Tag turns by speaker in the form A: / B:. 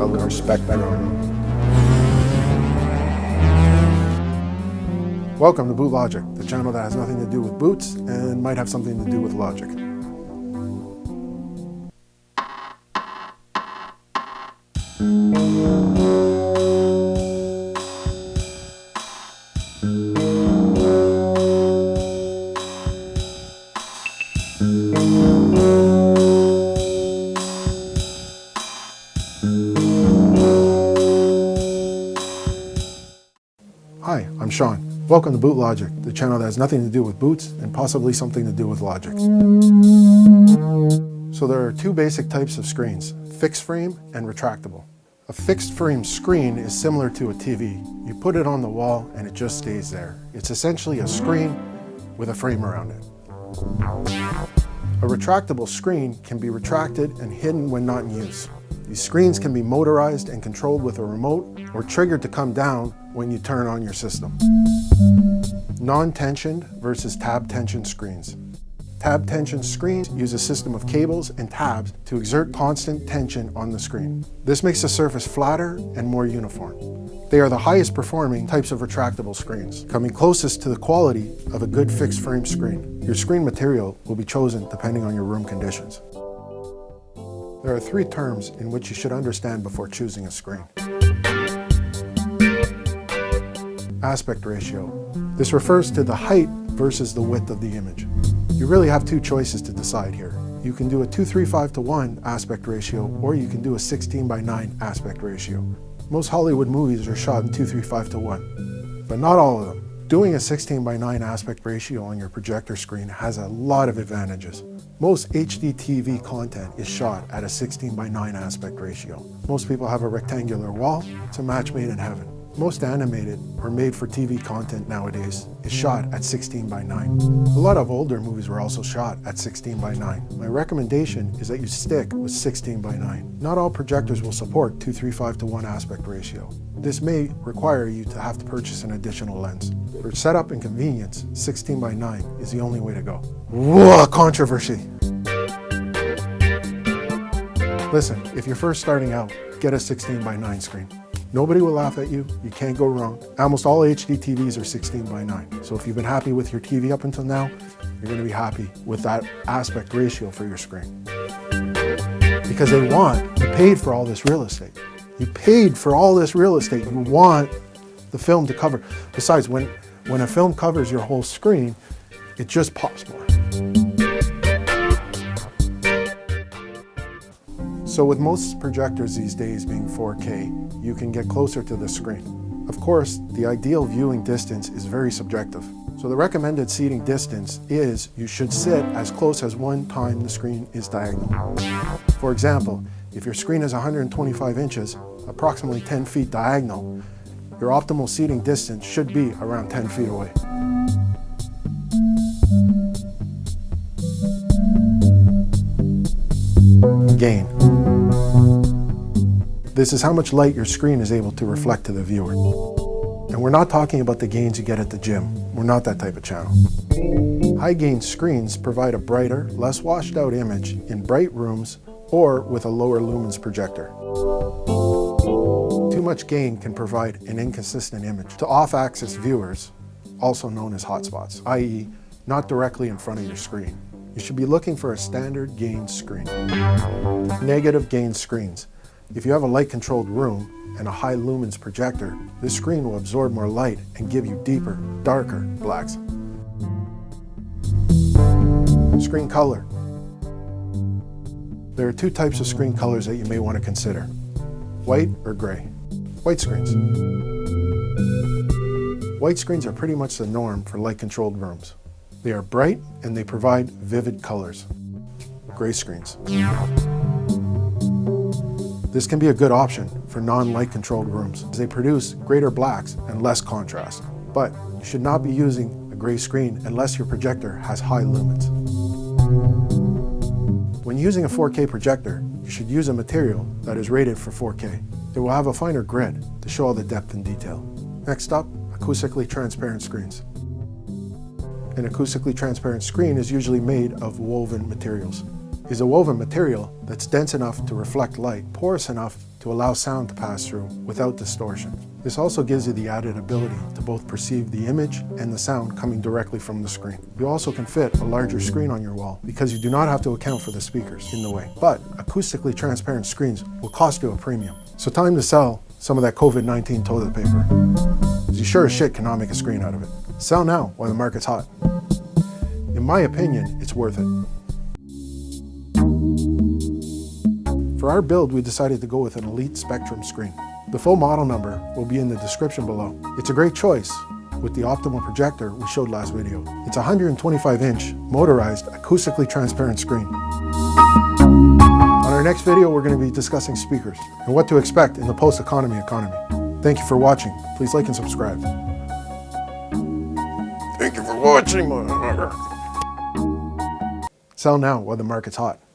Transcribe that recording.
A: color spectrum. Welcome to BootLogic, the channel that has nothing to do with boots and might have something to do with logic. Hi, I'm Sean. Welcome to BootLogic, the channel that has nothing to do with boots and possibly something to do with logic. So there are two basic types of screens, fixed frame and retractable. A fixed frame screen is similar to a TV. You put it on the wall and it just stays there. It's essentially a screen with a frame around it. A retractable screen can be retracted and hidden when not in use. These screens can be motorized and controlled with a remote or triggered to come down when you turn on your system. Non-tensioned versus tab tension screens. Tab tension screens use a system of cables and tabs to exert constant tension on the screen. This makes the surface flatter and more uniform. They are the highest performing types of retractable screens, coming closest to the quality of a good fixed frame screen. Your screen material will be chosen depending on your room conditions. There are three terms in which you should understand before choosing a screen. Aspect ratio. This refers to the height versus the width of the image. You really have two choices to decide here. You can do a 2:3:5:1 aspect ratio, or you can do a 16:9 aspect ratio. Most Hollywood movies are shot in 2:3:5:1, but not all of them. Doing a 16:9 aspect ratio on your projector screen has a lot of advantages. Most HD TV content is shot at a 16:9 aspect ratio. Most people have a rectangular wall. It's a match made in heaven. Most animated or made for TV content nowadays is shot at 16:9. A lot of older movies were also shot at 16:9. My recommendation is that you stick with 16:9. Not all projectors will support 2:3:5:1 aspect ratio. This may require you to have to purchase an additional lens. For setup and convenience, 16:9 is the only way to go. Whoa, controversy! Listen, if you're first starting out, get a 16:9 screen. Nobody will laugh at you. You can't go wrong. Almost all HD TVs are 16:9. So if you've been happy with your TV up until now, you're going to be happy with that aspect ratio for your screen. Because you paid for all this real estate. You paid for all this real estate. You want the film to cover. Besides, when a film covers your whole screen, it just pops more. So with most projectors these days being 4K, you can get closer to the screen. Of course, the ideal viewing distance is very subjective. So the recommended seating distance is you should sit as close as one time the screen is diagonal. For example, if your screen is 125 inches, approximately 10 feet diagonal, your optimal seating distance should be around 10 feet away. Gain. This is how much light your screen is able to reflect to the viewer. And we're not talking about the gains you get at the gym. We're not that type of channel. High gain screens provide a brighter, less washed out image in bright rooms or with a lower lumens projector. Too much gain can provide an inconsistent image to off-axis viewers, also known as hotspots, i.e. not directly in front of your screen. You should be looking for a standard gain screen. Negative gain screens. If you have a light-controlled room and a high lumens projector, this screen will absorb more light and give you deeper, darker blacks. Screen color. There are two types of screen colors that you may want to consider: white or gray. White screens. White screens are pretty much the norm for light-controlled rooms. They are bright and they provide vivid colors. Gray screens. This can be a good option for non-light controlled rooms as they produce greater blacks and less contrast. But you should not be using a gray screen unless your projector has high lumens. When using a 4K projector, you should use a material that is rated for 4K. It will have a finer grid to show all the depth and detail. Next up, acoustically transparent screens. An acoustically transparent screen is usually made of woven materials. is a woven material that's dense enough to reflect light, porous enough to allow sound to pass through without distortion. This also gives you the added ability to both perceive the image and the sound coming directly from the screen. You also can fit a larger screen on your wall because you do not have to account for the speakers in the way. But acoustically transparent screens will cost you a premium. So time to sell some of that COVID-19 toilet paper. You sure as shit cannot make a screen out of it. Sell now while the market's hot. In my opinion, it's worth it. For our build, we decided to go with an Elite Spectrum screen. The full model number will be in the description below. It's a great choice with the optimal projector we showed last video. It's a 125-inch motorized acoustically transparent screen. On our next video, we're going to be discussing speakers and what to expect in the post-economy economy. Thank you for watching. Please like and subscribe. Thank you for watching. Sell now while the market's hot.